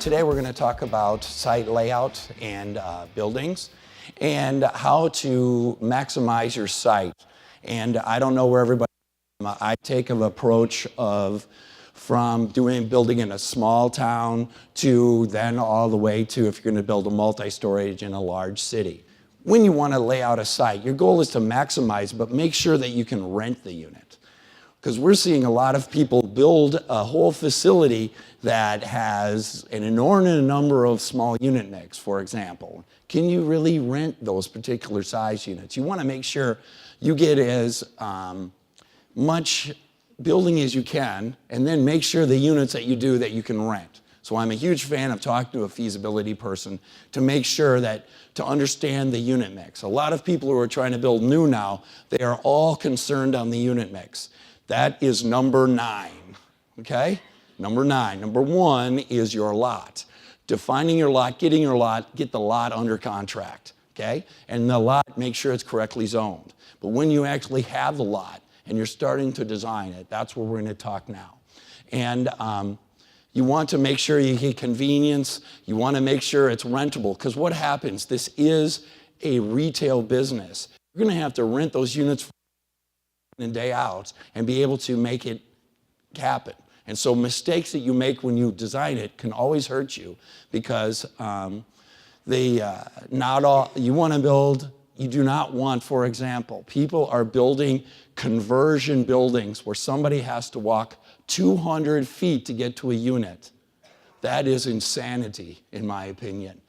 Today we're going to talk about site layout and buildings and how to maximize your site. And I don't know where everybody, I take an approach of from building in a small town to then all the way to if you're going to build a multi-storage in a large city. When you want to lay out a site, your goal is to maximize, but make sure that you can rent the unit. Because we're seeing a lot of people build a whole facility that has an inordinate number of small unit mix, for example. Can you really rent those particular size units? You want to make sure you get as much building as you can, and then make sure the units that you do that you can rent. So I'm a huge fan of talking to a feasibility person to make sure that, to understand the unit mix. A lot of people who are trying to build new now, they are all concerned on the unit mix. That is number 9, okay? Number 9. Number 1 is your lot. Defining your lot, get the lot under contract, okay? And the lot, make sure it's correctly zoned. But when you actually have the lot and you're starting to design it, that's where we're going to talk now. And you want to make sure you get convenience. You want to make sure it's rentable, because what happens, this is a retail business. You're going to have to rent those units and day out and be able to make it happen. And so mistakes that you make when you design it can always hurt you, because not all you want to build. You do not want, for example, people are building conversion buildings where somebody has to walk 200 feet to get to a unit. That is insanity, in my opinion,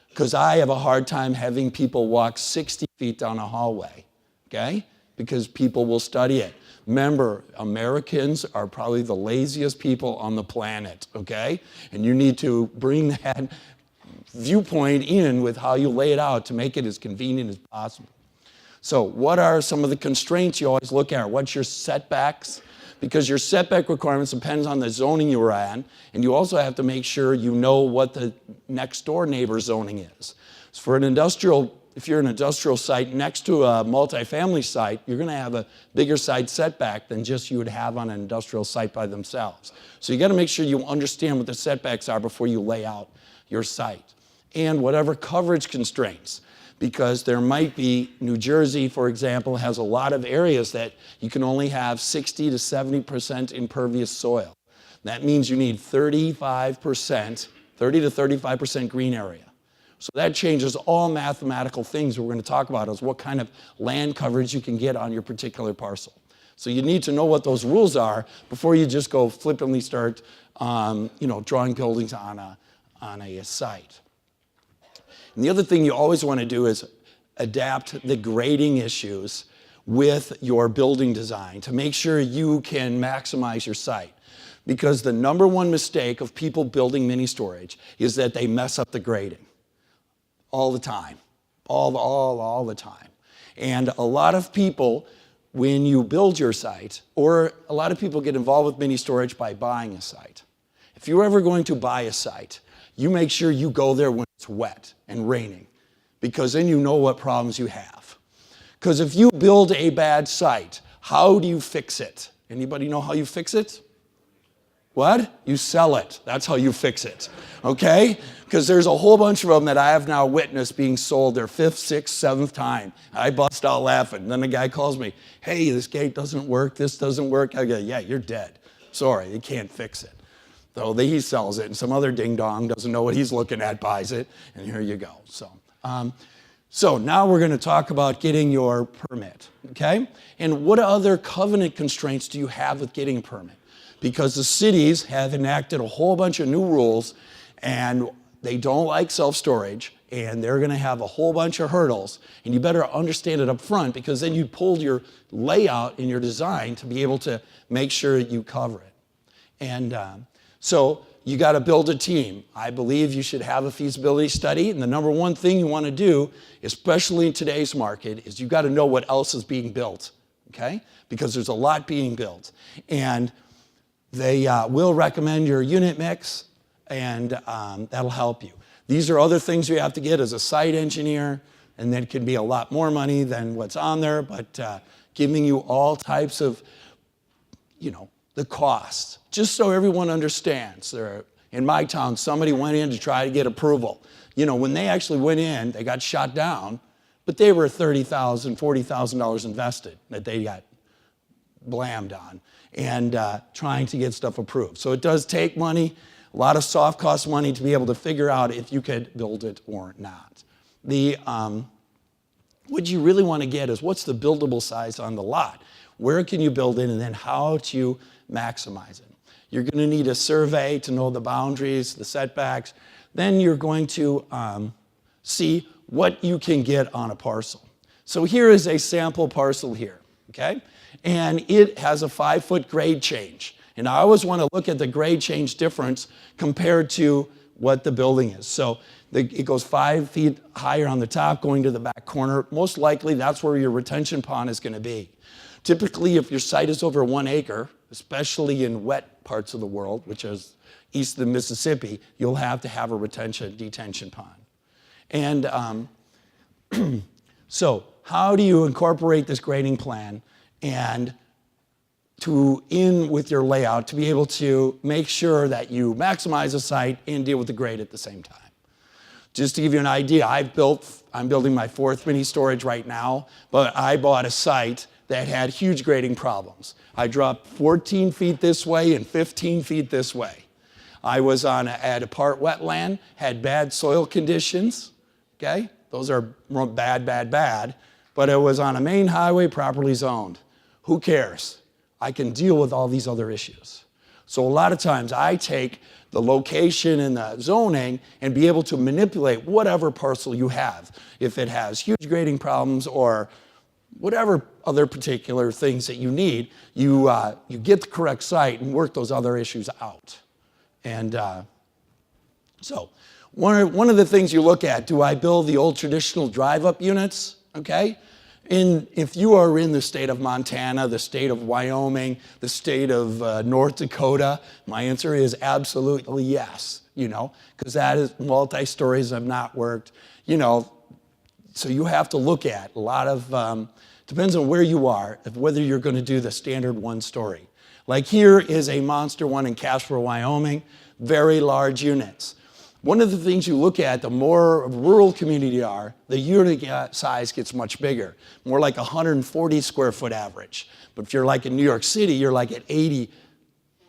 because I have a hard time having people walk 60 feet down a hallway, okay? Because people will study it. Remember, Americans are probably the laziest people on the planet, okay? And you need to bring that viewpoint in with how you lay it out to make it as convenient as possible. So what are some of the constraints you always look at? What's your setbacks? Because your setback requirements depends on the zoning you're in, and you also have to make sure you know what the next door neighbor zoning is. So for an industrial, if you're an industrial site next to a multifamily site, you're going to have a bigger side setback than just you would have on an industrial site by themselves. So you got to make sure you understand what the setbacks are before you lay out your site. And whatever coverage constraints, because there might be, New Jersey, for example, has a lot of areas that you can only have 60 to 70% impervious soil. That means you need 30 to 35% green area. So that changes all mathematical things we're going to talk about, is what kind of land coverage you can get on your particular parcel. So you need to know what those rules are before you just go flippantly start drawing buildings on a site. And the other thing you always want to do is adapt the grading issues with your building design to make sure you can maximize your site. Because the number one mistake of people building mini storage is that they mess up the grading all the time, all the time. And a lot of people, when you build your site, or a lot of people get involved with mini storage by buying a site. If you're ever going to buy a site, you make sure you go there when it's wet and raining, because then you know what problems you have. Because if you build a bad site, how do you fix it? Anybody know how you fix it? What? You sell it. That's how you fix it, okay? Because there's a whole bunch of them that I have now witnessed being sold their 5th, 6th, 7th time. I bust out laughing. And then the guy calls me, hey, this gate doesn't work, this doesn't work. I go, yeah, you're dead. Sorry, you can't fix it. So he sells it, and some other ding-dong doesn't know what he's looking at, buys it, and here you go. So now we're going to talk about getting your permit, okay? And what other covenant constraints do you have with getting a permit? Because the cities have enacted a whole bunch of new rules, and they don't like self-storage, and they're going to have a whole bunch of hurdles, and you better understand it up front, because then you pull your layout in your design to be able to make sure you cover it. And so you got to build a team. I believe you should have a feasibility study, and the number one thing you want to do, especially in today's market, is you got to know what else is being built, okay? Because there's a lot being built. And they will recommend your unit mix, and that'll help you. These are other things you have to get as a site engineer, and that can be a lot more money than what's on there, but giving you all types of, the costs, just so everyone understands. in my town, somebody went in to try to get approval. You know, when they actually went in, they got shot down, but they were $30,000, $40,000 invested that they got blammed on and trying to get stuff approved. So it does take money, a lot of soft cost money to be able to figure out if you could build it or not. What you really want to get is what's the buildable size on the lot? Where can you build it, and then how to maximize it? You're going to need a survey to know the boundaries, the setbacks. Then you're going to see what you can get on a parcel. So here is a sample parcel here, okay? And it has a 5-foot grade change. And I always want to look at the grade change difference compared to what the building is. So it goes 5 feet higher on the top, going to the back corner. Most likely, that's where your retention pond is going to be. Typically, if your site is over 1 acre, especially in wet parts of the world, which is east of the Mississippi, you'll have to have a detention pond. And so how do you incorporate this grading plan and in with your layout to be able to make sure that you maximize the site and deal with the grade at the same time? Just to give you an idea, I'm building my 4th mini storage right now, but I bought a site that had huge grading problems. I dropped 14 feet this way and 15 feet this way. I was at a part wetland, had bad soil conditions, okay? Those are bad, bad, bad, but it was on a main highway properly zoned. Who cares? I can deal with all these other issues. So a lot of times I take the location and the zoning and be able to manipulate whatever parcel you have. If it has huge grading problems or whatever other particular things that you need, you get the correct site and work those other issues out. And so one of the things you look at, do I build the old traditional drive-up units? Okay. If you are in the state of Montana, the state of Wyoming, the state of North Dakota, my answer is absolutely yes, you know, because that is multi-stories have not worked, you know, so you have to look at a lot of, depends on where you are, of whether you're going to do the standard 1-story. Like here is a monster one in Casper, Wyoming, very large units. One of the things you look at, the more rural community you are, the unit size gets much bigger, more like 140 square foot average. But if you're like in New York City, you're like at 80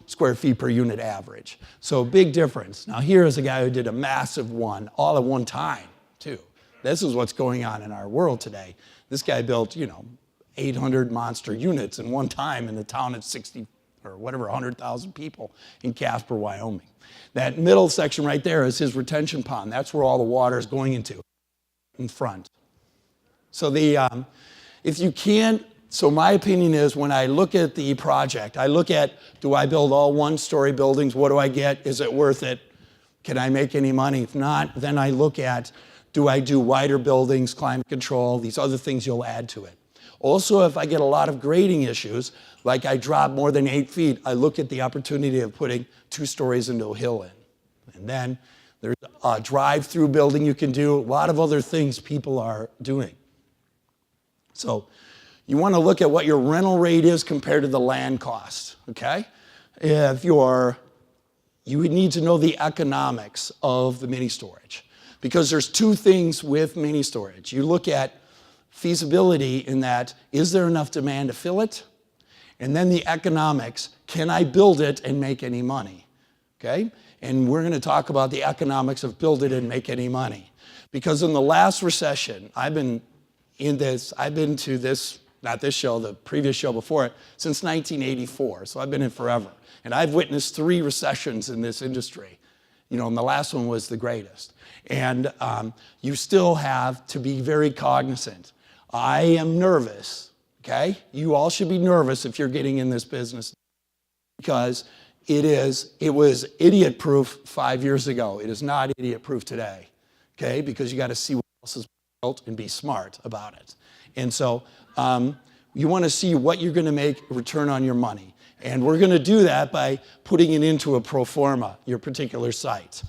square feet per unit average. So big difference. Now here is a guy who did a massive one all at one time, too. This is what's going on in our world today. This guy built, 800 monster units in one time in the town of 60 or whatever, 100,000 people in Casper, Wyoming. That middle section right there is his retention pond. That's where all the water is going into in front. So if you can't, so my opinion is when I look at the project, I look at, do I build all 1-story buildings? What do I get? Is it worth it? Can I make any money? If not, then I look at, do I do wider buildings, climate control, these other things you'll add to it. Also, if I get a lot of grading issues, like I drop more than 8 feet, I look at the opportunity of putting 2 stories into a hill in. And then there's a drive-through building you can do, a lot of other things people are doing. So you want to look at what your rental rate is compared to the land cost, okay? You would need to know the economics of the mini storage, because there's 2 things with mini storage. You look at feasibility in that, is there enough demand to fill it? And then the economics, can I build it and make any money? Okay? And we're going to talk about the economics of build it and make any money. Because in the last recession, I've been to this, not this show, the previous show before it, since 1984. So I've been in forever. And I've witnessed 3 recessions in this industry. And the last one was the greatest. And you still have to be very cognizant. I am nervous, okay? You all should be nervous if you're getting in this business, because it was idiot-proof 5 years ago. It is not idiot-proof today, okay? Because you got to see what else is built and be smart about it. And so you want to see what you're going to make return on your money. And we're going to do that by putting it into a pro forma, your particular site.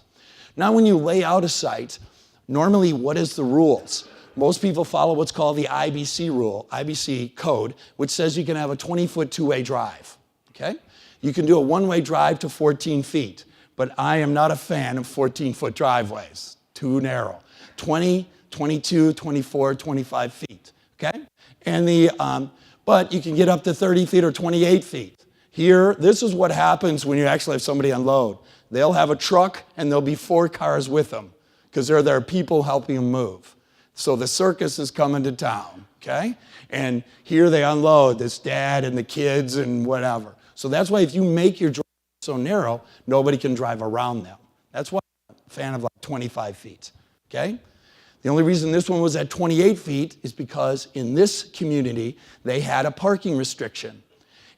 Now, when you lay out a site, normally what is the rules? Most people follow what's called the IBC rule, IBC code, which says you can have a 20-foot two-way drive, okay? You can do a one-way drive to 14 feet. but I am not a fan of 14-foot driveways, too narrow. 20, 22, 24, 25 feet, okay? And but you can get up to 30 feet or 28 feet. Here, this is what happens when you actually have somebody unload. They'll have a truck and there'll be 4 cars with them because there are people helping them move. So the circus is coming to town, okay? And here they unload, this dad and the kids and whatever. So that's why if you make your drive so narrow, nobody can drive around them. That's why I'm a fan of like 25 feet, okay? The only reason this one was at 28 feet is because in this community, they had a parking restriction.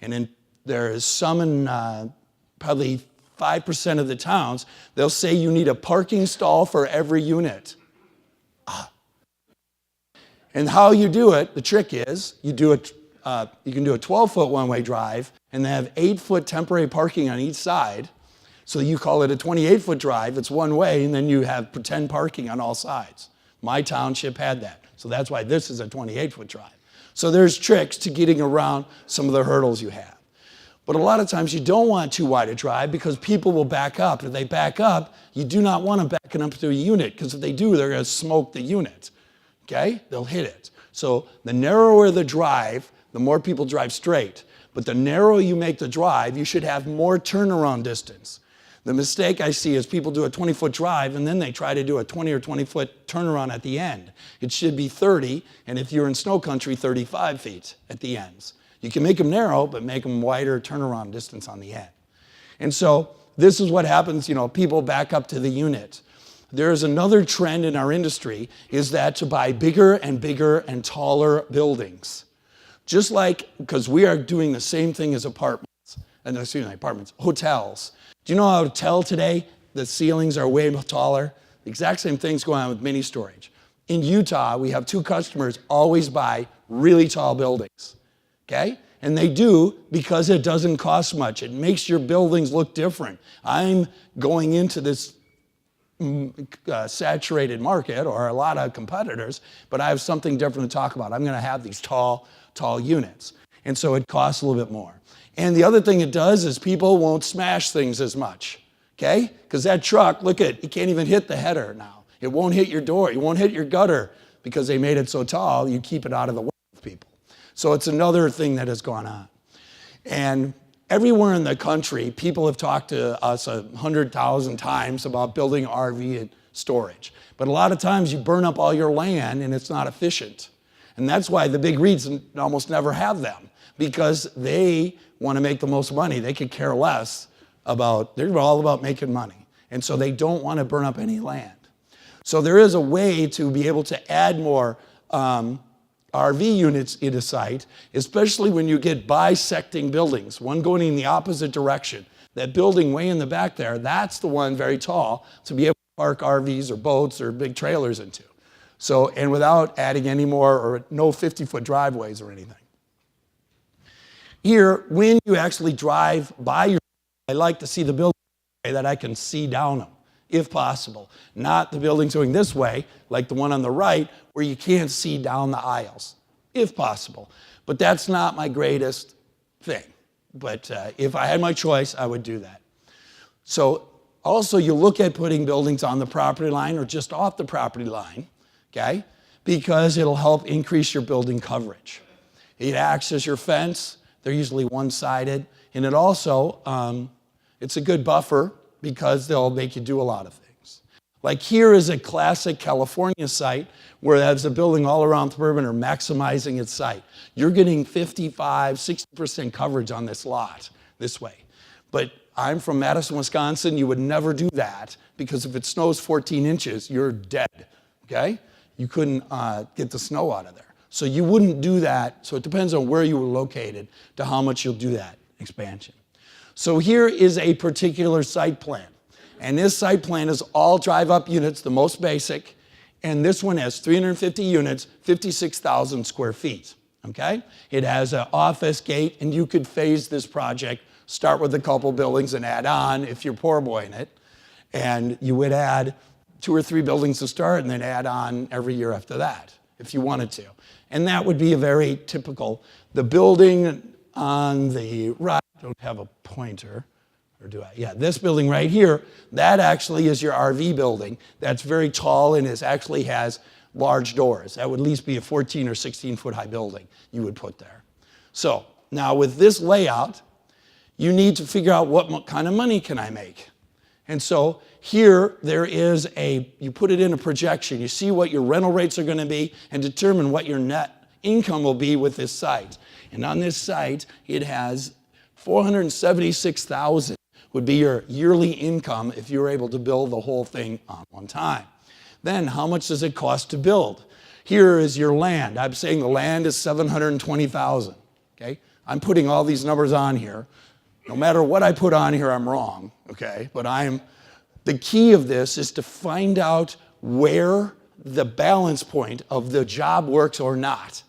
And there is some in probably 5% of the towns, they'll say you need a parking stall for every unit. And how you do it, the trick is, you can do a 12-foot one-way drive and they have 8-foot temporary parking on each side. So you call it a 28-foot drive, it's one way, and then you have pretend parking on all sides. My township had that. So that's why this is a 28-foot drive. So there's tricks to getting around some of the hurdles you have. But a lot of times you don't want too wide a drive because people will back up. If they back up, you do not want them backing up to a unit because if they do, they're going to smoke the unit. Okay? They'll hit it. So the narrower the drive, the more people drive straight. But the narrower you make the drive, you should have more turnaround distance. The mistake I see is people do a 20-foot drive and then they try to do a 20 or 20-foot turnaround at the end. It should be 30, and if you're in snow country, 35 feet at the ends. You can make them narrow, but make them wider turnaround distance on the end. And so this is what happens, people back up to the unit. There's another trend in our industry is that to buy bigger and bigger and taller buildings. Just like, because we are doing the same thing as hotels. Do you know a hotel today, the ceilings are way taller? The exact same thing's going on with mini storage. In Utah, we have 2 customers always buy really tall buildings, okay? And they do because it doesn't cost much. It makes your buildings look different. I'm going into this saturated market or a lot of competitors, but I have something different to talk about. I'm going to have these tall units. And so it costs a little bit more. And the other thing it does is people won't smash things as much, okay? Because that truck, look at, it can't even hit the header now. It won't hit your door. It won't hit your gutter because they made it so tall, you keep it out of the way of people. So it's another thing that has gone on. And everywhere in the country, people have talked to us 100,000 times about building RV and storage. But a lot of times you burn up all your land and it's not efficient. And that's why the big REITs almost never have them, because they want to make the most money. They could care less about, they're all about making money. And so they don't want to burn up any land. So there is a way to be able to add more RV units in a site, especially when you get bisecting buildings, one going in the opposite direction. That building way in the back there, that's the one very tall to be able to park RVs or boats or big trailers into. So, and without adding any more or no 50-foot driveways or anything. Here, when you actually drive by your, I like to see the building that I can see down them, if possible. Not the buildings going this way, like the one on the right, where you can't see down the aisles, if possible. But that's not my greatest thing. But if I had my choice, I would do that. So also you look at putting buildings on the property line or just off the property line, okay? Because it'll help increase your building coverage. It acts as your fence. They're usually one-sided. And it also, it's a good buffer because they'll make you do a lot of things. Like here is a classic California site where there's a building all around the perimeter maximizing its site. You're getting 55, 60% coverage on this lot this way. But I'm from Madison, Wisconsin. You would never do that because if it snows 14 inches, you're dead, okay? You couldn't get the snow out of there. So you wouldn't do that. So it depends on where you were located to how much you'll do that expansion. So here is a particular site plan. And this site plan is all drive-up units, the most basic. And this one has 350 units, 56,000 square feet, okay? It has an office gate, and you could phase this project, start with a couple buildings and add on if you're poor boying it. And you would add 2 or 3 buildings to start and then add on every year after that, if you wanted to. And that would be a very typical. The building on the right, I don't have a pointer. Or do I? Yeah, this building right here, that actually is your RV building. That's very tall and actually has large doors. That would at least be a 14 or 16 foot high building you would put there. So now with this layout, you need to figure out what kind of money can I make. And so here there is you put it in a projection. You see what your rental rates are going to be and determine what your net income will be with this site. And on this site, it has $476,000 would be your yearly income if you were able to build the whole thing on one time. Then how much does it cost to build? Here is your land. I'm saying the land is $720,000. Okay? I'm putting all these numbers on here. No matter what I put on here, I'm wrong. Okay? But the key of this is to find out where the balance point of the job works or not.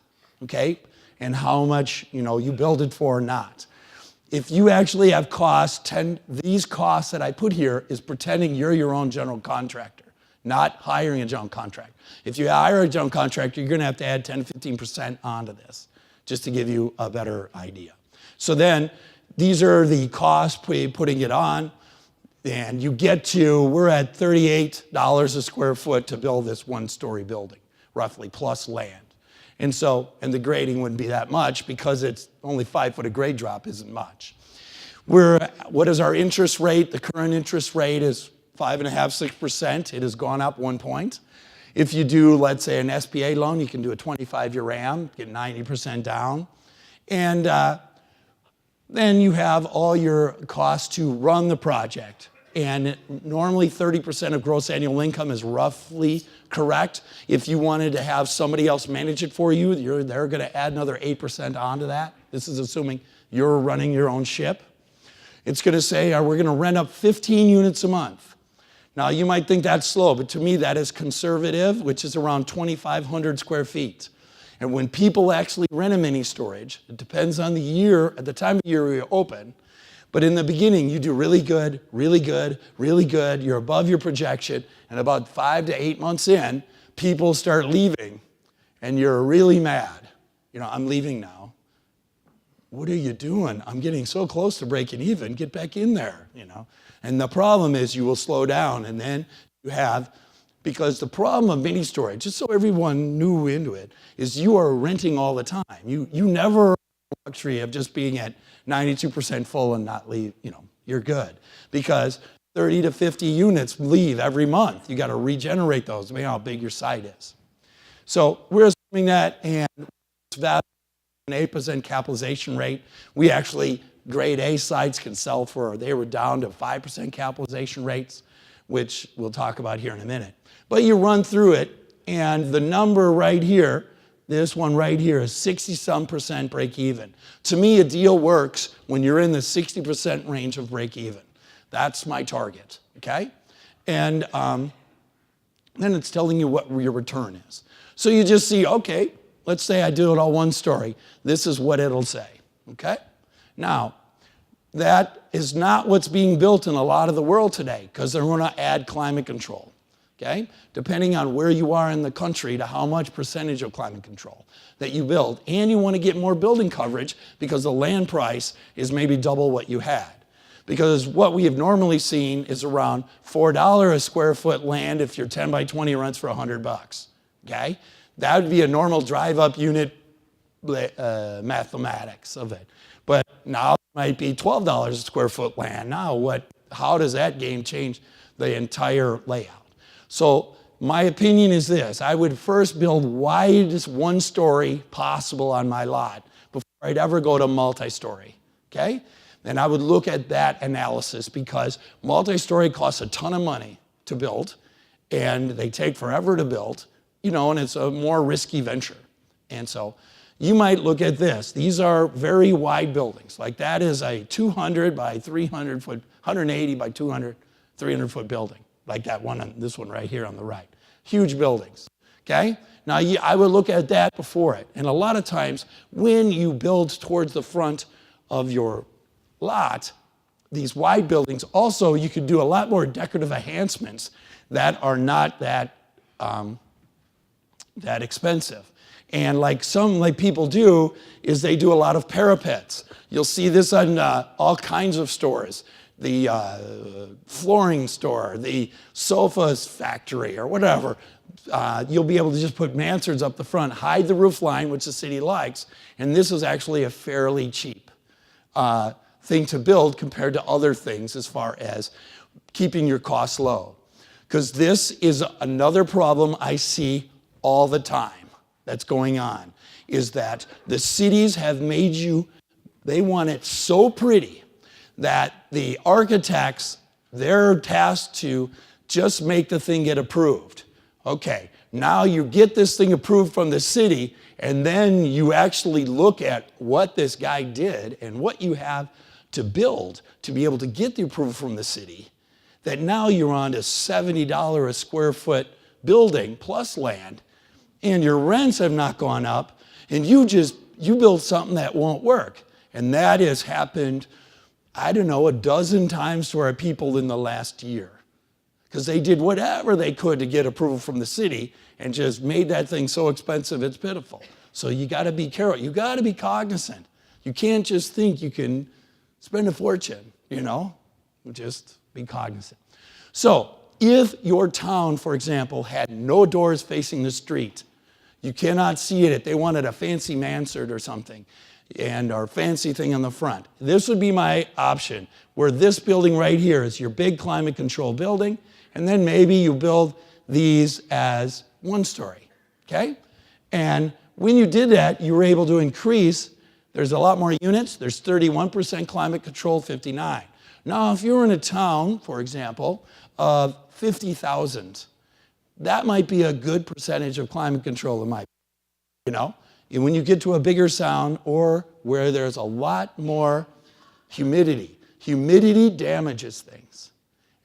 Okay? And how much, you build it for or not. If you actually have costs, these costs that I put here is pretending you're your own general contractor, not hiring a general contractor. If you hire a general contractor, you're going to have to add 10 to 15% onto this, just to give you a better idea. So then, these are the costs putting it on, and you get to, we're at $38 a square foot to build this one-story building, roughly, plus land. And the grading wouldn't be that much because it's only 5 foot of grade drop isn't much. What is our interest rate? The current interest rate is 5.5%, 6%. It has gone up 1 point. If you do, let's say, an SBA loan, you can do a 25-year RAM, get 90% down. And then you have all your costs to run the project. And normally 30% of gross annual income is roughly correct. If you wanted to have somebody else manage it for you, they're going to add another 8% onto that. This is assuming you're running your own ship. It's going to say, we're going to rent up 15 units a month. Now, you might think that's slow, but to me, that is conservative, which is around 2,500 square feet. And when people actually rent a mini storage, it depends on the year, at the time of year you open, but in the beginning, you do really good, really good, really good. You're above your projection. And about 5 to 8 months in, people start leaving. And you're really mad. I'm leaving now. What are you doing? I'm getting so close to breaking even. Get back in there, And the problem is you will slow down. And then you have, because the problem of mini storage, just so everyone knew into it, is you are renting all the time. You never have the luxury of just being at 92% full and not leave, you're good. Because 30 to 50 units leave every month. You got to regenerate those, depending on how big your site is. So we're assuming that, and it's value an 8% capitalization rate. We actually, grade A sites can sell they were down to 5% capitalization rates, which we'll talk about here in a minute. But you run through it, and the number right here, this one right here, is 60-some% break even. To me, a deal works when you're in the 60% range of break even. That's my target, okay? And then it's telling you what your return is. So you just see, okay, let's say I do it all one story. This is what it'll say, okay? Now, that is not what's being built in a lot of the world today because they're going to add climate control. Okay? Depending on where you are in the country to how much percentage of climate control that you build. And you want to get more building coverage because the land price is maybe double what you had. Because what we have normally seen is around $4 a square foot land if your 10 by 20 rents for $100. Okay? That would be a normal drive-up unit mathematics of it. But now it might be $12 a square foot land. Now how does that game change the entire layout? So my opinion is this. I would first build widest one story possible on my lot before I'd ever go to multi-story, okay? And I would look at that analysis because multi-story costs a ton of money to build and they take forever to build, and it's a more risky venture. And so you might look at this. These are very wide buildings. Like that is a 200 by 300 foot, 180 by 200, 300 foot building. Like that one, this one right here on the right. Huge buildings, okay? Now, I would look at that before it. And a lot of times, when you build towards the front of your lot, these wide buildings, also, you could do a lot more decorative enhancements that are not that expensive. And like people do, is they do a lot of parapets. You'll see this on all kinds of stores. flooring store, the sofas factory, or whatever. You'll be able to just put mansards up the front, hide the roof line, which the city likes, and this is actually a fairly cheap thing to build compared to other things as far as keeping your costs low. Because this is another problem I see all the time that's going on, is that the cities have made they want it so pretty that the architects, they're tasked to just make the thing get approved. Okay, now you get this thing approved from the city, and then you actually look at what this guy did and what you have to build to be able to get the approval from the city, that now you're on to $70 a square foot building plus land, and your rents have not gone up, and you build something that won't work. And that has happened, I don't know, a dozen times to our people in the last year, because they did whatever they could to get approval from the city and just made that thing so expensive it's pitiful. So you got to be careful. You got to be cognizant. You can't just think you can spend a fortune, Just be cognizant. So if your town, for example, had no doors facing the street, you cannot see it. They wanted a fancy mansard or something, or fancy thing on the front. This would be my option, where this building right here is your big climate control building, and then maybe you build these as one story, okay? And when you did that, you were able to increase, there's a lot more units, there's 31% climate control, 59. Now, if you were in a town, for example, of 50,000, that might be a good percentage of climate control in my opinion, And when you get to a bigger town or where there's a lot more humidity damages things.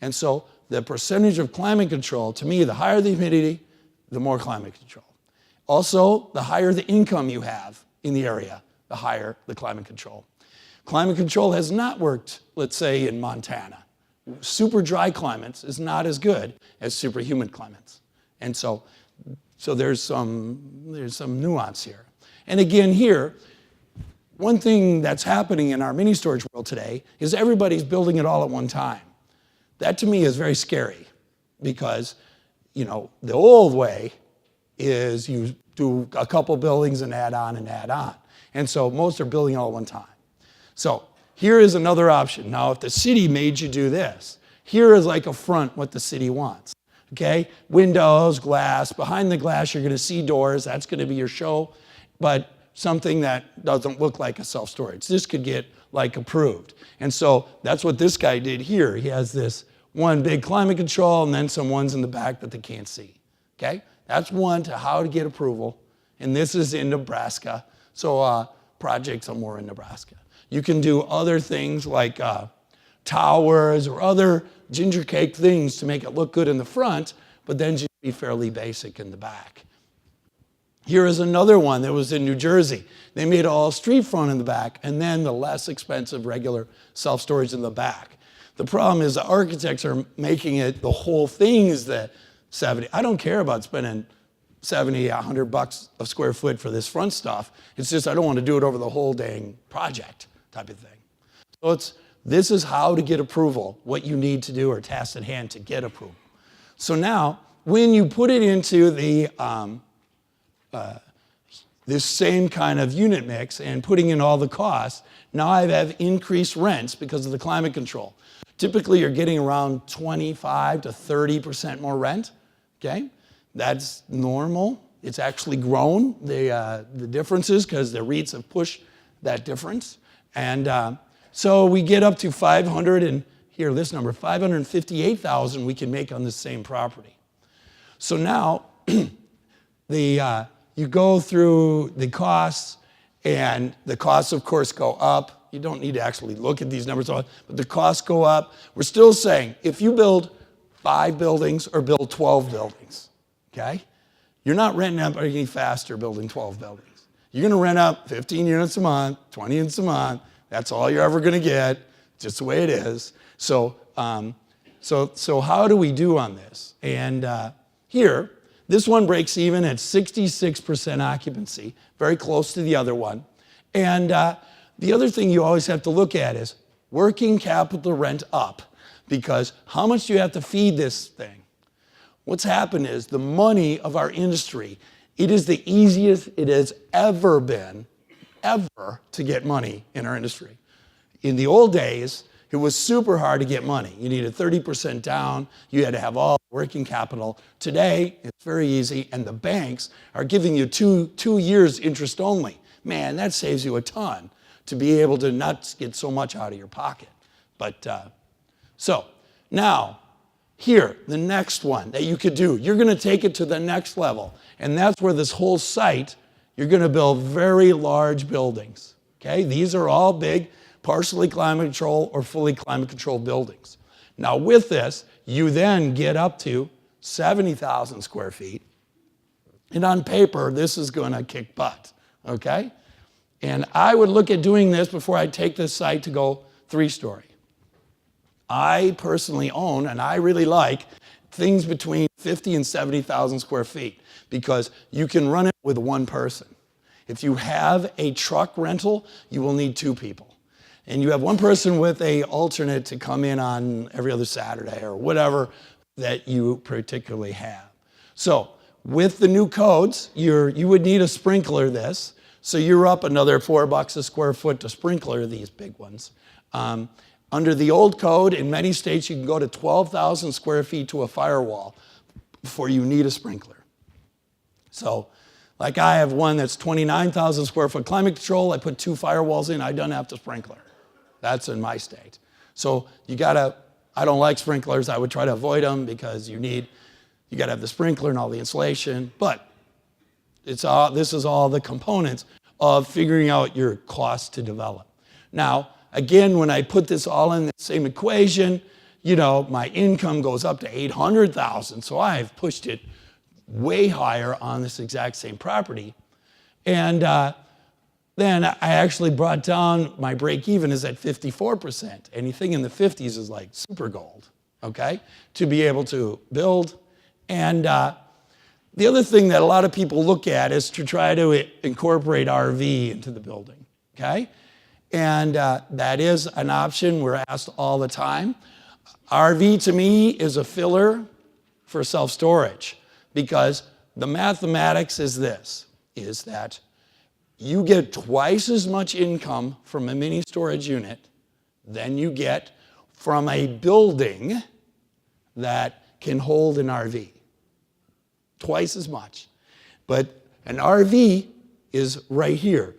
And so the percentage of climate control, to me, the higher the humidity, the more climate control. Also, the higher the income you have in the area, the higher the climate control. Climate control has not worked, let's say, in Montana. Super dry climates is not as good as super humid climates. And so there's some nuance here. And again here, one thing that's happening in our mini storage world today is everybody's building it all at one time. That to me is very scary because, the old way is you do a couple buildings and add on and add on. And so most are building all at one time. So here is another option. Now, if the city made you do this, here is like a front what the city wants. Okay? Windows, glass. Behind the glass, you're going to see doors. That's going to be your show. But something that doesn't look like a self-storage. This could get approved. And so that's what this guy did here. He has this one big climate control and then some ones in the back that they can't see. Okay? That's one to how to get approval. And this is in Nebraska. So projects are more in Nebraska. You can do other things like towers or other ginger cake things to make it look good in the front, but then just be fairly basic in the back. Here is another one that was in New Jersey. They made all street front in the back, and then the less expensive regular self-storage in the back. The problem is the architects are making it, the whole thing is the 70. I don't care about spending $70, $100 a square foot for this front stuff. It's just I don't want to do it over the whole dang project type of thing. So this is how to get approval, what you need to do or task at hand to get approval. So now, when you put it into the this same kind of unit mix and putting in all the costs, now I have increased rents because of the climate control. Typically, you're getting around 25 to 30% more rent, okay? That's normal. It's actually grown, the differences, because the REITs have pushed that difference. And so we get up to 558,000 we can make on the same property. So now, you go through the costs, and the costs, of course, go up. You don't need to actually look at these numbers, but the costs go up. We're still saying, if you build 5 buildings or build 12 buildings, okay, you're not renting up any faster building 12 buildings. You're going to rent up 15 units a month, 20 units a month. That's all you're ever going to get, just the way it is. So how do we do on this? And here, this one breaks even at 66% occupancy, very close to the other one. And the other thing you always have to look at is, working capital rent up, because how much do you have to feed this thing? What's happened is the money of our industry, it is the easiest it has ever been, ever, to get money in our industry. In the old days, it was super hard to get money. You needed 30% down. You had to have all working capital. Today, it's very easy, and the banks are giving you two years interest only. Man, that saves you a ton to be able to not get so much out of your pocket. But so now, here, the next one that you could do, you're going to take it to the next level, and that's where this whole site, you're going to build very large buildings. Okay, these are all big, partially climate controlled or fully climate controlled buildings. Now with this, you then get up to 70,000 square feet. And on paper, this is going to kick butt, okay? And I would look at doing this before I take this site to go 3-story. I personally own, and I really like, things between 50 and 70,000 square feet, because you can run it with one person. If you have a truck rental, you will need 2 people. And you have one person with an alternate to come in on every other Saturday or whatever that you particularly have. So with the new codes, you would need a sprinkler this. So you're up another $4 a square foot to sprinkler these big ones. Under the old code, in many states, you can go to 12,000 square feet to a firewall before you need a sprinkler. So like I have one that's 29,000 square foot climate control. I put 2 firewalls in. I don't have to sprinkler. That's in my state. So I don't like sprinklers. I would try to avoid them because you gotta have the sprinkler and all the insulation. But this is all the components of figuring out your cost to develop. Now, again, when I put this all in the same equation, my income goes up to 800,000. So I've pushed it way higher on this exact same property. And then I actually brought down my break even is at 54%. Anything in the 50s is like super gold, okay, to be able to build. And the other thing that a lot of people look at is to try to incorporate RV into the building, okay? And that is an option. We're asked all the time. RV to me is a filler for self-storage, because the mathematics is this, is that you get twice as much income from a mini storage unit than you get from a building that can hold an RV. Twice as much. But an RV is right here.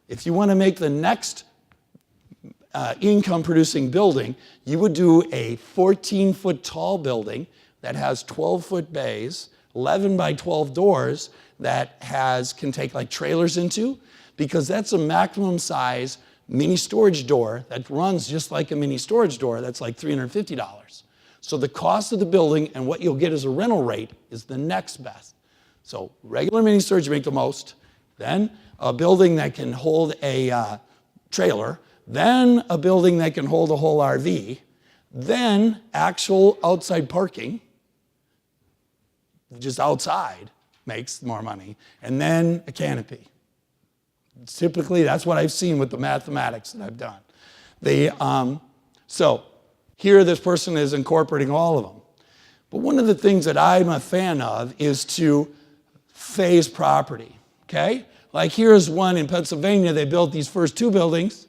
If you want to make the next income producing building, you would do a 14-foot tall building that has 12-foot bays, 11 by 12 doors that can take like trailers into, because that's a maximum size mini storage door that runs just like a mini storage door. That's like $350. So the cost of the building and what you'll get as a rental rate is the next best. So regular mini storage, you make the most, then a building that can hold a trailer, then a building that can hold a whole RV, then actual outside parking, just outside, makes more money, and then a canopy. Typically, that's what I've seen with the mathematics that I've done. So here this person is incorporating all of them. But one of the things that I'm a fan of is to phase property, okay? Like here's one in Pennsylvania, they built these first 2 buildings.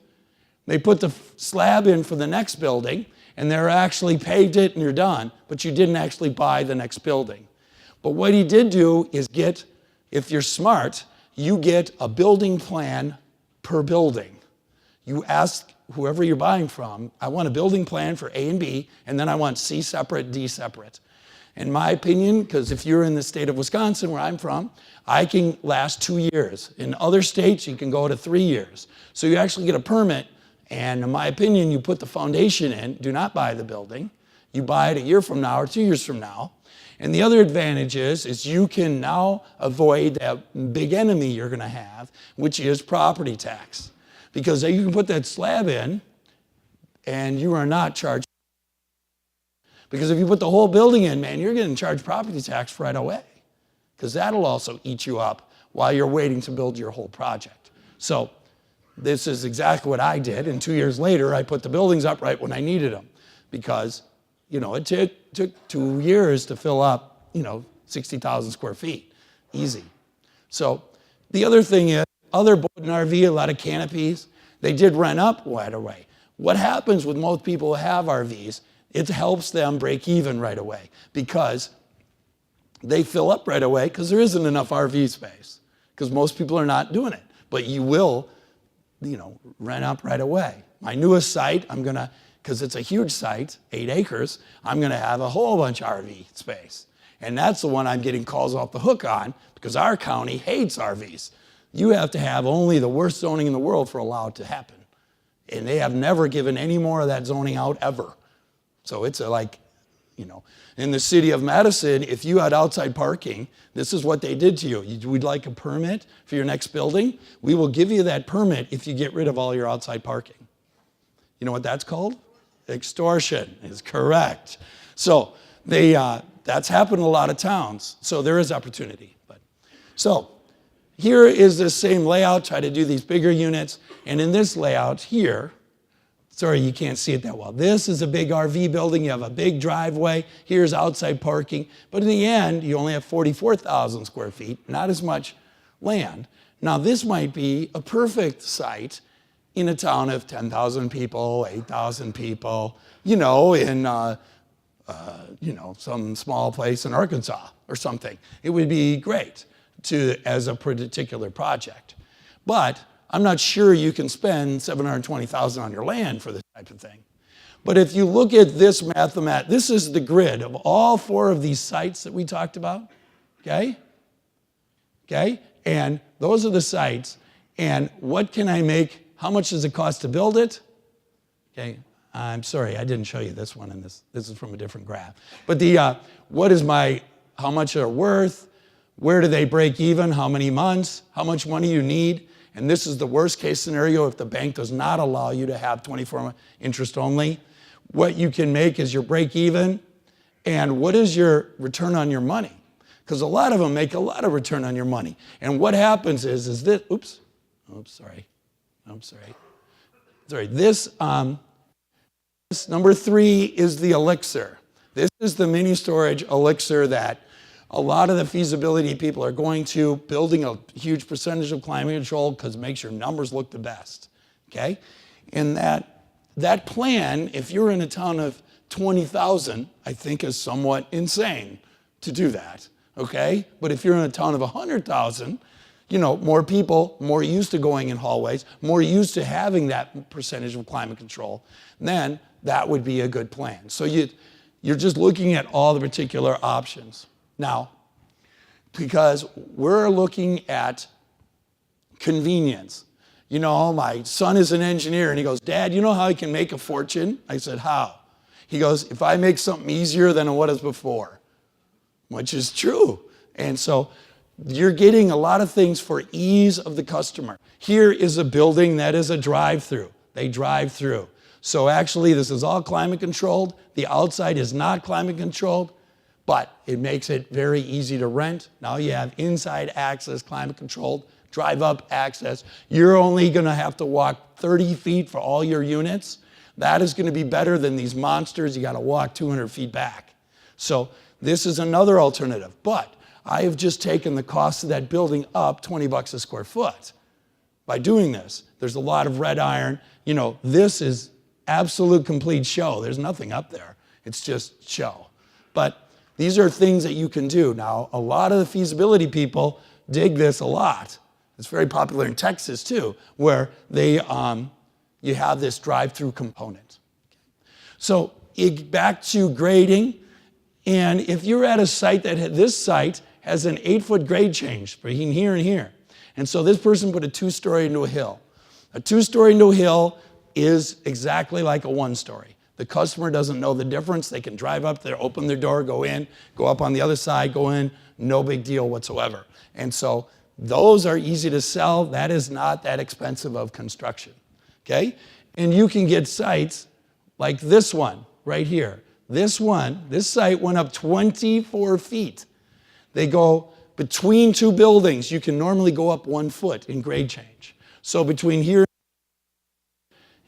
They put the slab in for the next building, and they're actually paved it and you're done, but you didn't actually buy the next building. But what he did do is if you're smart, you get a building plan per building. You ask whoever you're buying from, I want a building plan for A and B, and then I want C separate, D separate. In my opinion, because if you're in the state of Wisconsin, where I'm from, I can last 2 years. In other states, you can go to 3 years. So you actually get a permit, and in my opinion, you put the foundation in, do not buy the building. You buy it a year from now or 2 years from now. And the other advantage is you can now avoid that big enemy you're going to have, which is property tax. Because you can put that slab in, and you are not charged. Because if you put the whole building in, man, you're getting charged property tax right away. Because that'll also eat you up while you're waiting to build your whole project. So this is exactly what I did. And 2 years later, I put the buildings up right when I needed them because, it took 2 years to fill up, 60,000 square feet. Easy. So the other thing is, other boat and RV, a lot of canopies, they did rent up right away. What happens with most people who have RVs, it helps them break even right away because they fill up right away because there isn't enough RV space because most people are not doing it. But you will, rent up right away. My newest site, I'm going to, because it's a huge site, 8 acres, I'm going to have a whole bunch of RV space. And that's the one I'm getting calls off the hook on because our county hates RVs. You have to have only the worst zoning in the world for allow it to happen. And they have never given any more of that zoning out ever. So it's in the city of Madison, if you had outside parking, this is what they did to you. We'd like a permit for your next building. We will give you that permit if you get rid of all your outside parking. You know what that's called? Extortion is correct. So that's happened in a lot of towns. So there is opportunity. So here is the same layout. Try to do these bigger units. And in this layout here, sorry, you can't see it that well. This is a big RV building. You have a big driveway. Here's outside parking. But in the end, you only have 44,000 square feet, not as much land. Now, this might be a perfect site in a town of 10,000 people, 8,000 people, in, some small place in Arkansas or something. It would be great as a particular project. But I'm not sure you can spend $720,000 on your land for this type of thing. But if you look at this this is the grid of all 4 of these sites that we talked about, okay? And those are the sites. And what can I make? How much does it cost to build it? Okay, I'm sorry, I didn't show you this one in this. This is from a different graph. But how much they're worth? Where do they break even? How many months? How much money you need? And this is the worst case scenario if the bank does not allow you to have 24 interest only. What you can make is your break even, and what is your return on your money? Because a lot of them make a lot of return on your money. And what happens is this, this number 3 is the elixir. This is the mini storage elixir that a lot of the feasibility people are going to, building a huge percentage of climate control because it makes your numbers look the best, okay? And that plan, if you're in a town of 20,000, I think is somewhat insane to do that, okay? But if you're in a town of 100,000, more people, more used to going in hallways, more used to having that percentage of climate control, then that would be a good plan. So you're just looking at all the particular options. Now, because we're looking at convenience. My son is an engineer, and he goes, Dad, you know how I can make a fortune? I said, how? He goes, if I make something easier than it was before, which is true. And so you're getting a lot of things for ease of the customer. Here is a building that is a drive-through. They drive through. So actually, this is all climate controlled. The outside is not climate controlled. But it makes it very easy to rent. Now you have inside access, climate controlled, drive up access. You're only going to have to walk 30 feet for all your units. That is going to be better than these monsters. You got to walk 200 feet back. So this is another alternative. But I have just taken the cost of that building up $20 a square foot by doing this. There's a lot of red iron. This is absolute complete show. There's nothing up there. It's just show. But these are things that you can do. Now, a lot of the feasibility people dig this a lot. It's very popular in Texas, too, where you have this drive-through component. So back to grading. And if you're at a site this site has an 8-foot grade change between here and here. And so this person put a 2-story into a hill. A 2-story into a hill is exactly like a 1-story. The customer doesn't know the difference. They can drive up there, open their door, go in, go up on the other side, go in, no big deal whatsoever. And so those are easy to sell. That is not that expensive of construction, okay? And you can get sites like this one right here. This site went up 24 feet. They go between 2 buildings. You can normally go up 1 foot in grade change. So between here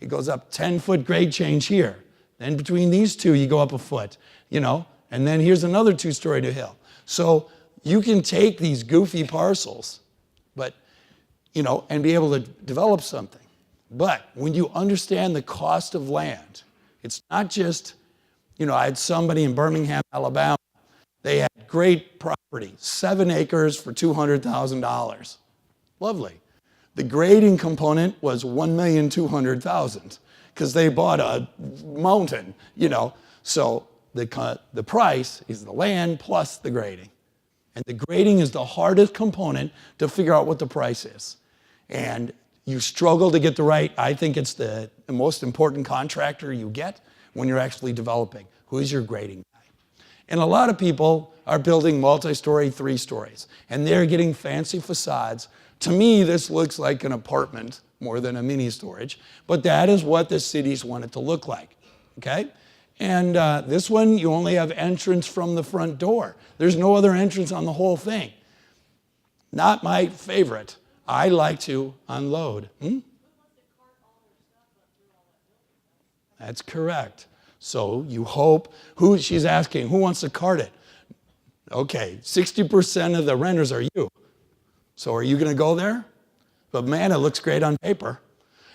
it goes up 10-foot grade change here. Then between these two, you go up a foot, and then here's another 2-story to hill. So you can take these goofy parcels, but, and be able to develop something. But when you understand the cost of land, it's not just, I had somebody in Birmingham, Alabama. They had great property, 7 acres for $200,000. Lovely. The grading component was $1,200,000 because they bought a mountain, So the price is the land plus the grading. And the grading is the hardest component to figure out what the price is. And you struggle to get the right, I think it's the most important contractor you get when you're actually developing. Who is your grading guy? And a lot of people are building multi-story, 3 stories, and they're getting fancy facades. To me, this looks like an apartment more than a mini storage, but that is what the cities want it to look like, okay? And this one, you only have entrance from the front door. There's no other entrance on the whole thing. Not my favorite. I like to unload. That's correct. So you hope, she's asking, who wants to cart it? Okay, 60% of the renters are you. So are you going to go there? But man, it looks great on paper.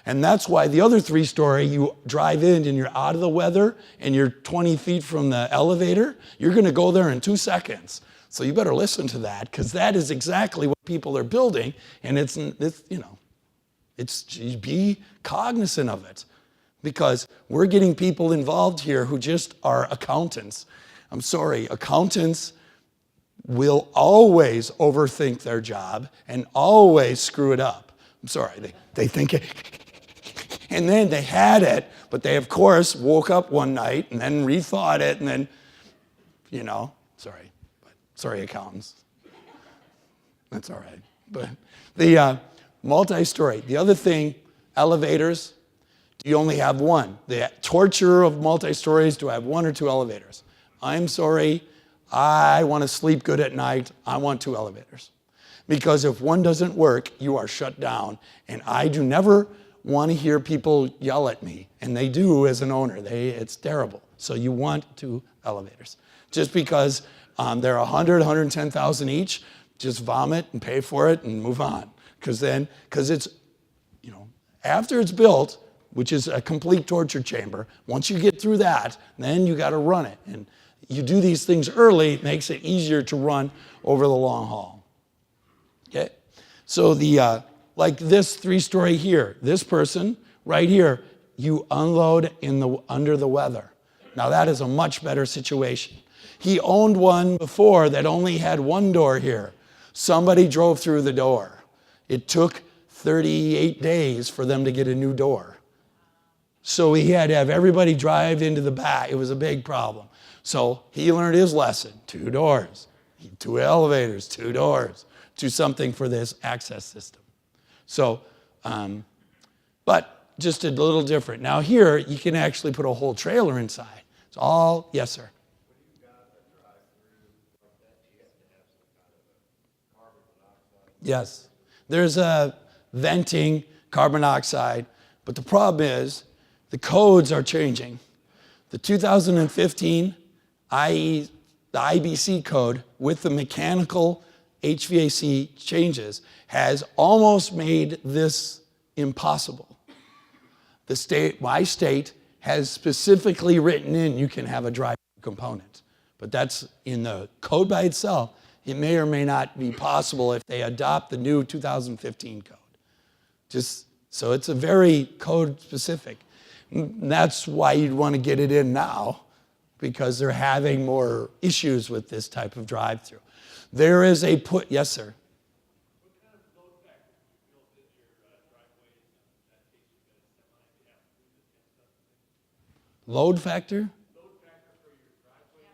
And that's why the other 3-story, you drive in and you're out of the weather and you're 20 feet from the elevator, you're going to go there in 2 seconds. So you better listen to that, because that is exactly what people are building. And it's be cognizant of it, because we're getting people involved here who just are accountants. I'm sorry, accountants will always overthink their job and always screw it up. I'm sorry, they think it, and then they had it, but they, of course, woke up one night and then rethought it, and then, sorry, accountants. That's all right. But the multi-story, the other thing, elevators, do you only have one? The torture of multi-stories, do I have 1 or 2 elevators? I'm sorry, I want to sleep good at night. I want 2 elevators. Because if one doesn't work, you are shut down. And I do never want to hear people yell at me. And they do as an owner. It's terrible. So you want 2 elevators. Just because they're 100, 110,000 each, just vomit and pay for it and move on. Because it's, after it's built, which is a complete torture chamber, once you get through that, then you got to run it. And you do these things early, it makes it easier to run over the long haul. Okay? So like this 3-story here, this person right here, you unload under the weather. Now that is a much better situation. He owned one before that only had 1 door here. Somebody drove through the door. It took 38 days for them to get a new door. So he had to have everybody drive into the back. It was a big problem. So he learned his lesson. 2 doors, 2 elevators, 2 doors, do something for this access system. So, but just a little different. Now here, you can actually put a whole trailer inside. It's all, yes, sir. Yes, there's a venting, carbon dioxide, but the problem is the codes are changing. The 2015 the IBC code with the mechanical HVAC changes has almost made this impossible. My state has specifically written in you can have a drive component, but that's in the code by itself. It may or may not be possible if they adopt the new 2015 code. So it's a very code specific. That's why you'd want to get it in now, because they're having more issues with this type of drive-through. There is a yes, sir. What kind of load factor built into your driveways in that case you got a semi? Load factor? Load factor for your driveway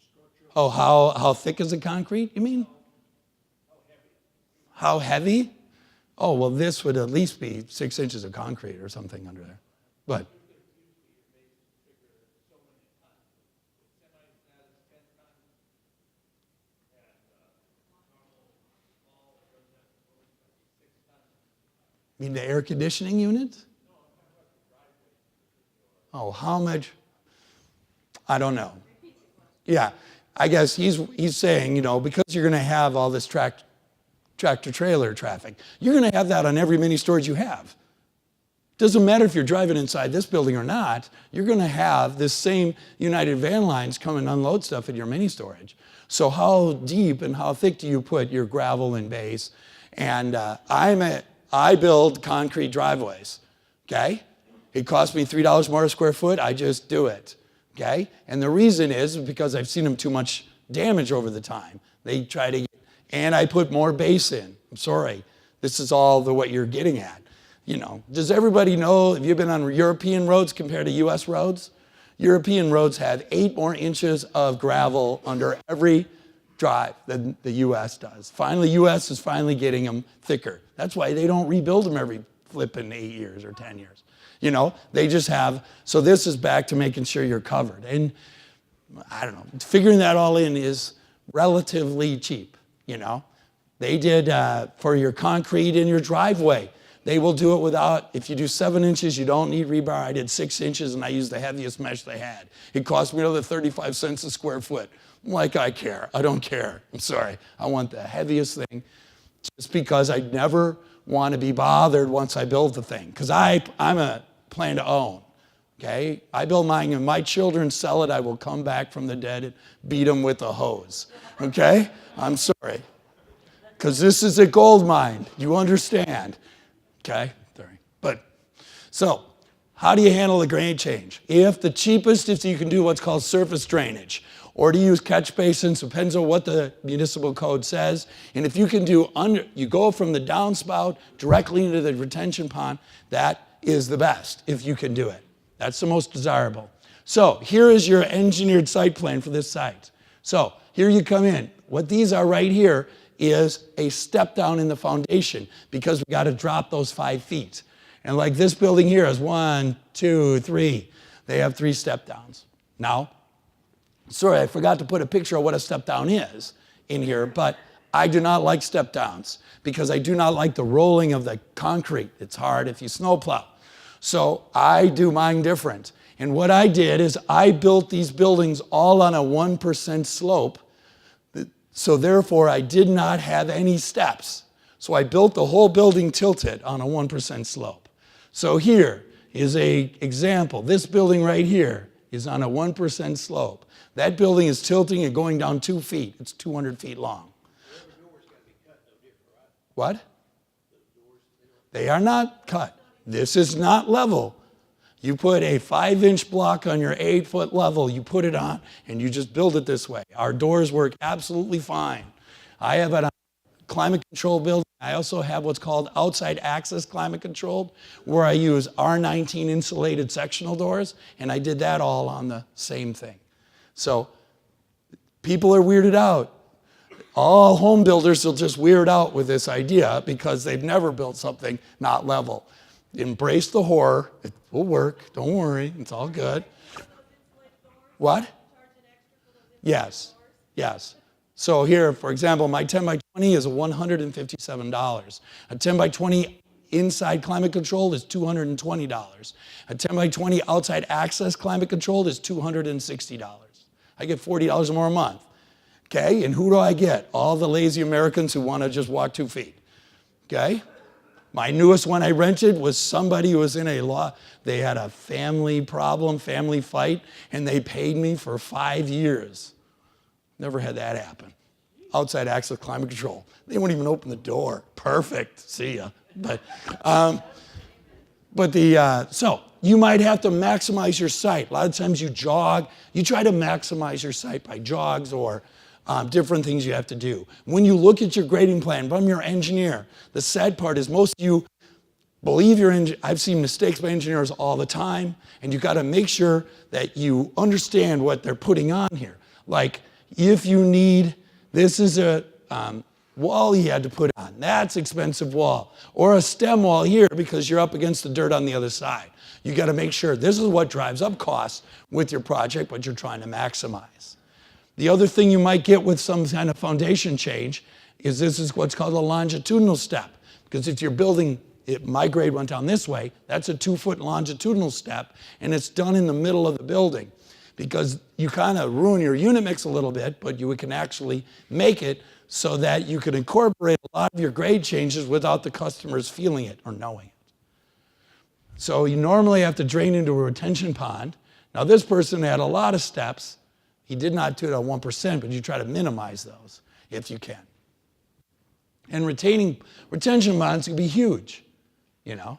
structure. Oh, how thick is the concrete, you mean? How heavy? Oh, well, this would at least be 6 inches of concrete or something under there. But you mean the air conditioning unit? Oh, how much? I don't know. Yeah, I guess he's saying, you know, because you're going to have all this tractor trailer traffic, you're going to have that on every mini storage you have. Doesn't matter if you're driving inside this building or not, you're going to have this same United Van Lines come and unload stuff in your mini storage. So how deep and how thick do you put your gravel and base? And I build concrete driveways, okay? It costs me $3 more a square foot, I just do it, okay? And the reason is because I've seen them too much damage over the time. They try to, and I put more base in. I'm sorry, this is all what you're getting at. You know, does everybody know, have you been on European roads compared to US roads? European roads have 8 more inches of gravel under every drive than the US does. Finally, US is finally getting them thicker. That's why they don't rebuild them every flipping 8 years or 10 years. You know, they just have, so this is back to making sure you're covered. And I don't know, figuring that all in is relatively cheap, you know. They did for your concrete in your driveway. They will do it without, if you do 7 inches, you don't need rebar. I did 6 inches and I used the heaviest mesh they had. It cost me another 35 cents a square foot. I'm like, I care. I don't care. I'm sorry. I want the heaviest thing just because I never want to be bothered once I build the thing. Because I'm a plan to own. Okay? I build mine and my children sell it. I will come back from the dead and beat them with a hose. Okay? I'm sorry. Because this is a gold mine. You understand? Okay, sorry. But, so, how do you handle the grade change? If the cheapest is you can do what's called surface drainage, or to use catch basins, depends on what the municipal code says. And if you can do you go from the downspout directly into the retention pond, that is the best, if you can do it. That's the most desirable. So, here is your engineered site plan for this site. So, here you come in. What these are right here is a step down in the foundation because we got to drop those 5 feet. And like this building here is 1, 2, 3. They have 3 step downs. Now, sorry, I forgot to put a picture of what a step down is in here, but I do not like step downs because I do not like the rolling of the concrete. It's hard if you snowplow. So I do mine different. And what I did is I built these buildings all on a 1% slope. So therefore, I did not have any steps. So I built the whole building tilted on a 1% slope. So here is an example. This building right here is on a 1% slope. That building is tilting and going down 2 feet. It's 200 feet long. What? They are not cut. This is not level. You put a 5-inch block on your 8-foot level, you put it on, and you just build it this way. Our doors work absolutely fine. I have a climate control building. I also have what's called outside access climate controlled, where I use R19 insulated sectional doors, and I did that all on the same thing. So people are weirded out. All home builders will just weird out with this idea because they've never built something not level. Embrace the horror. It will work. Don't worry. It's all good. What? Yes. Yes. So here, for example, my 10 by 20 is $157. A 10 by 20 inside climate controlled is $220. A 10 by 20 outside access climate controlled is $260. I get $40 more a month. Okay? And who do I get? All the lazy Americans who want to just walk 2 feet. Okay? My newest one I rented was somebody who was in they had a family problem, family fight, and they paid me for 5 years. Never had that happen. Outside access climate control. They wouldn't even open the door. Perfect. See ya. So you might have to maximize your site. A lot of times you jog. You try to maximize your site by jogs or different things you have to do. When you look at your grading plan from your engineer, the sad part is most of you believe your engineer. I've seen mistakes by engineers all the time, and you've got to make sure that you understand what they're putting on here. Like if you need, this is a wall you had to put on. That's expensive wall. Or a stem wall here because you're up against the dirt on the other side. You got to make sure this is what drives up costs with your project, what you're trying to maximize. The other thing you might get with some kind of foundation change is this is what's called a longitudinal step. Because if you're building, my grade went down this way, that's a 2-foot longitudinal step, and it's done in the middle of the building because you kind of ruin your unit mix a little bit, but you can actually make it so that you can incorporate a lot of your grade changes without the customers feeling it or knowing it. So you normally have to drain into a retention pond. Now this person had a lot of steps. He did not do it on 1%, but you try to minimize those if you can. And retention ponds can be huge, you know.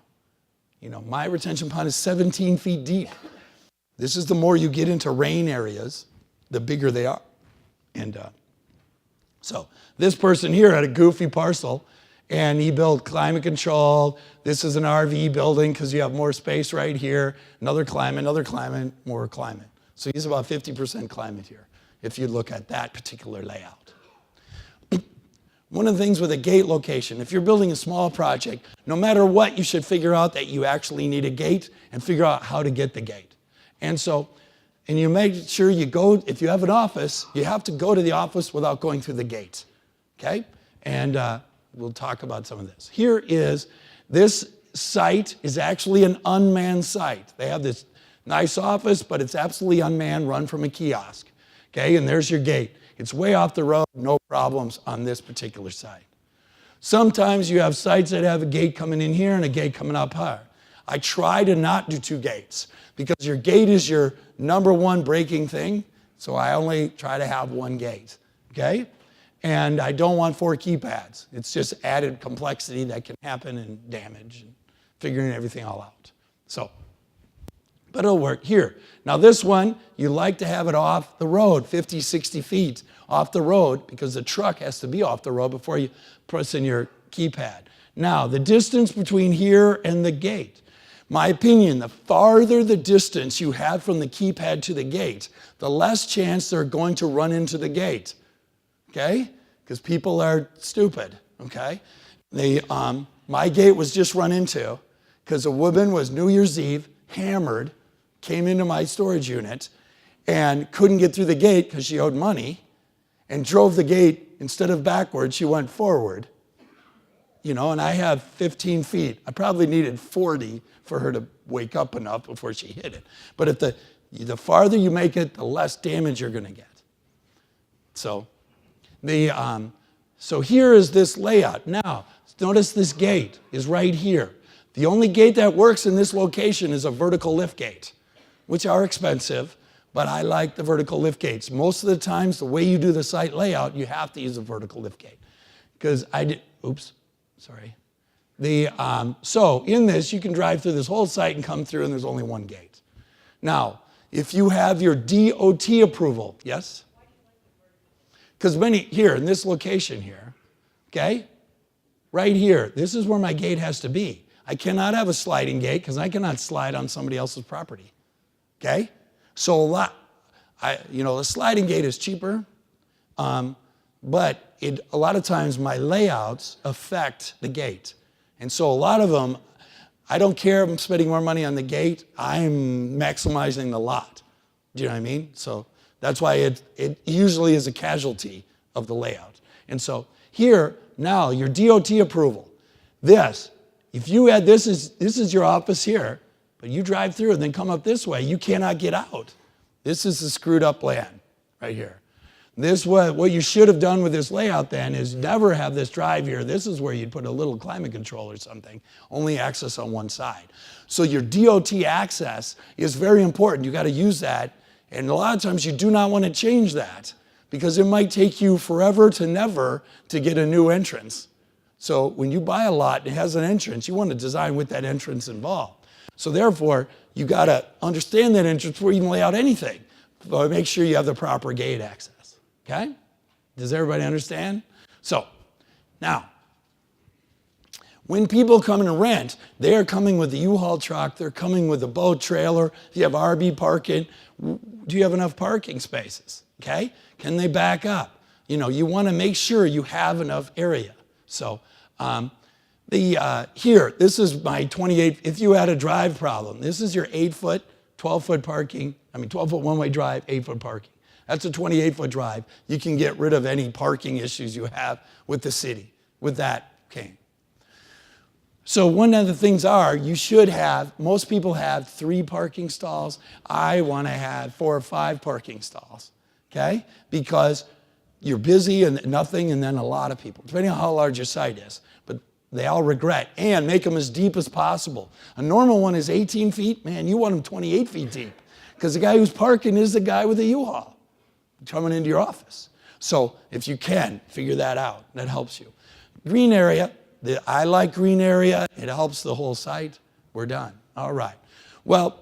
My retention pond is 17 feet deep. This is the more you get into rain areas, the bigger they are. And so this person here had a goofy parcel, and he built climate control. This is an RV building because you have more space right here. Another climate, more climate. So he's about 50% climate here, if you look at that particular layout. One of the things with a gate location, if you're building a small project, no matter what, you should figure out that you actually need a gate and figure out how to get the gate. And you make sure you go, if you have an office, you have to go to the office without going through the gate, okay? And we'll talk about some of this. This site is actually an unmanned site. They have this nice office, but it's absolutely unmanned, run from a kiosk, okay? And there's your gate. It's way off the road, no problems on this particular site. Sometimes you have sites that have a gate coming in here and a gate coming up higher. I try to not do 2 gates because your gate is your number one braking thing, so I only try to have 1 gate, okay? And I don't want 4 keypads. It's just added complexity that can happen and damage and figuring everything all out. But it'll work here. Now this one, you like to have it off the road, 50, 60 feet off the road, because the truck has to be off the road before you press in your keypad. Now, the distance between here and the gate. My opinion, the farther the distance you have from the keypad to the gate, the less chance they're going to run into the gate, okay? Because people are stupid, okay? My gate was just run into because a woman was New Year's Eve, hammered, came into my storage unit and couldn't get through the gate because she owed money and drove the gate, instead of backward, she went forward. And I have 15 feet. I probably needed 40 for her to wake up enough before she hit it. But if the farther you make it, the less damage you're going to get. So here is this layout. Now, notice this gate is right here. The only gate that works in this location is a vertical lift gate, which are expensive, but I like the vertical lift gates. Most of the times, the way you do the site layout, you have to use a vertical lift gate. Because so in this, you can drive through this whole site and come through, and there's only 1 gate. Now, if you have your DOT approval, yes? Because here, in this location here, okay? Right here, this is where my gate has to be. I cannot have a sliding gate because I cannot slide on somebody else's property, okay? So the sliding gate is cheaper, but a lot of times my layouts affect the gate. And so a lot of them, I don't care if I'm spending more money on the gate, I'm maximizing the lot. Do you know what I mean? So that's why it usually is a casualty of the layout. And so here, now, your DOT approval. If you had this is your office here, but you drive through and then come up this way, you cannot get out. This is the screwed up land right here. What you should have done with this layout then is never have this drive here. This is where you'd put a little climate control or something, only access on one side. So your DOT access is very important. You got to use that. And a lot of times you do not want to change that because it might take you forever to never to get a new entrance. So when you buy a lot and it has an entrance, you want to design with that entrance involved. So therefore, you got to understand that entrance before you can lay out anything. But make sure you have the proper gate access, okay? Does everybody understand? So now, when people come and rent, they are coming with the U-Haul truck, they're coming with a boat trailer. If you have RV parking, do you have enough parking spaces, okay? Can they back up? You want to make sure you have enough area. So here, this is my 28, if you had a drive problem, this is your 8-foot, 12-foot parking, 12-foot one-way drive, 8-foot parking. That's a 28-foot drive. You can get rid of any parking issues you have with the city with that cane. So one of the things are, you should have, most people have 3 parking stalls. I want to have 4 or 5 parking stalls, okay? Because you're busy and nothing, and then a lot of people, depending on how large your site is. But they all regret, and make them as deep as possible. A normal one is 18 feet. Man, you want them 28 feet deep, because the guy who's parking is the guy with the U-Haul coming into your office. So if you can, figure that out. That helps you. Green area. I like green area. It helps the whole site. We're done. All right. Well,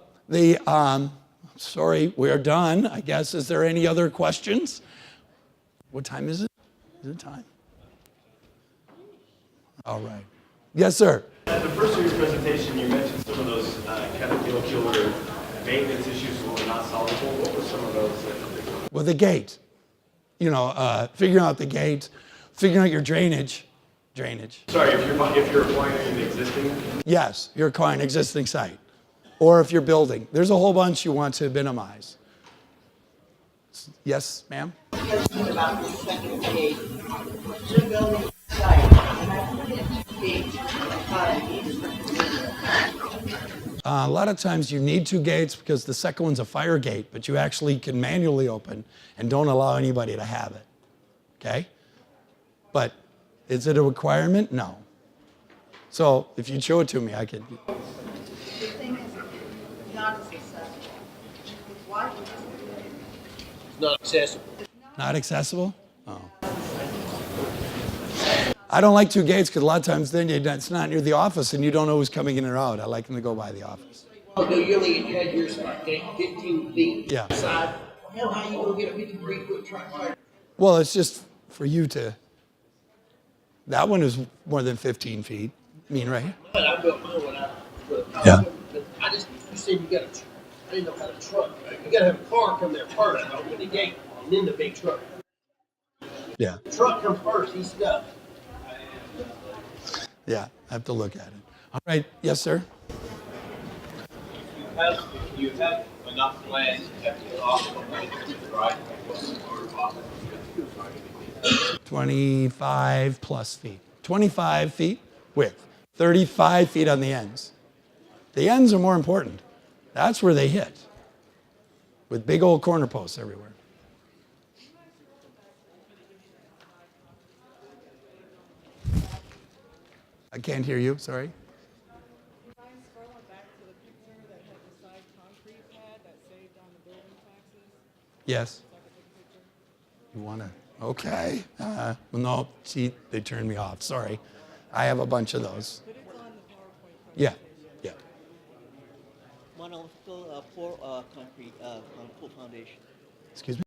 sorry, we're done, I guess. Is there any other questions? What time is it? Is it time? All right. Yes, sir. At the first of your presentation, you mentioned some of those caterpillar maintenance issues were not solvable. What were some of those? Well, the gate. You know, figuring out the gate, figuring out your drainage. Sorry, if you're acquiring the existing? Yes, you're acquiring an existing site. Or if you're building. There's a whole bunch you want to minimize. Yes, ma'am? Question about the second gate. You're building a site, and I put in 2 gates. A lot of times you need 2 gates because the second one's a fire gate, but you actually can manually open and don't allow anybody to have it. Okay? But is it a requirement? No. So if you'd show it to me, I could. The thing is not accessible. Why would It's not accessible. Not accessible? Oh. I don't like 2 gates because a lot of times then it's not near the office and you don't know who's coming in or out. I like them to go by the office. Oh, no, you only had yours like 15 feet Yeah. side. Hell, how you gonna get a 53-foot tractor? Well, it's just for you to. That one is more than 15 feet. I mean, right? But I built mine when I Yeah. But you said you got I didn't know how to truck. You gotta have a car come there first, open the gate, and then the big truck. Yeah. The truck comes first, he's stuck. Yeah. I have to look at it. All right. Yes, sir. You have enough land to operate, right? What's the word offer? 25 plus feet. 25 feet width. 35 feet on the ends. The ends are more important. That's where they hit. With big old corner posts everywhere. I can't hear you, sorry. Mind scrolling back to the picture that had the side concrete pad that saved on the building taxes? Yes. So I could take a picture. You want to? Okay. Well, no, see, they turned me off. Sorry. I have a bunch of those. But it's on the PowerPoint. Yeah. Yeah. One also pour concrete on full foundation. Excuse me?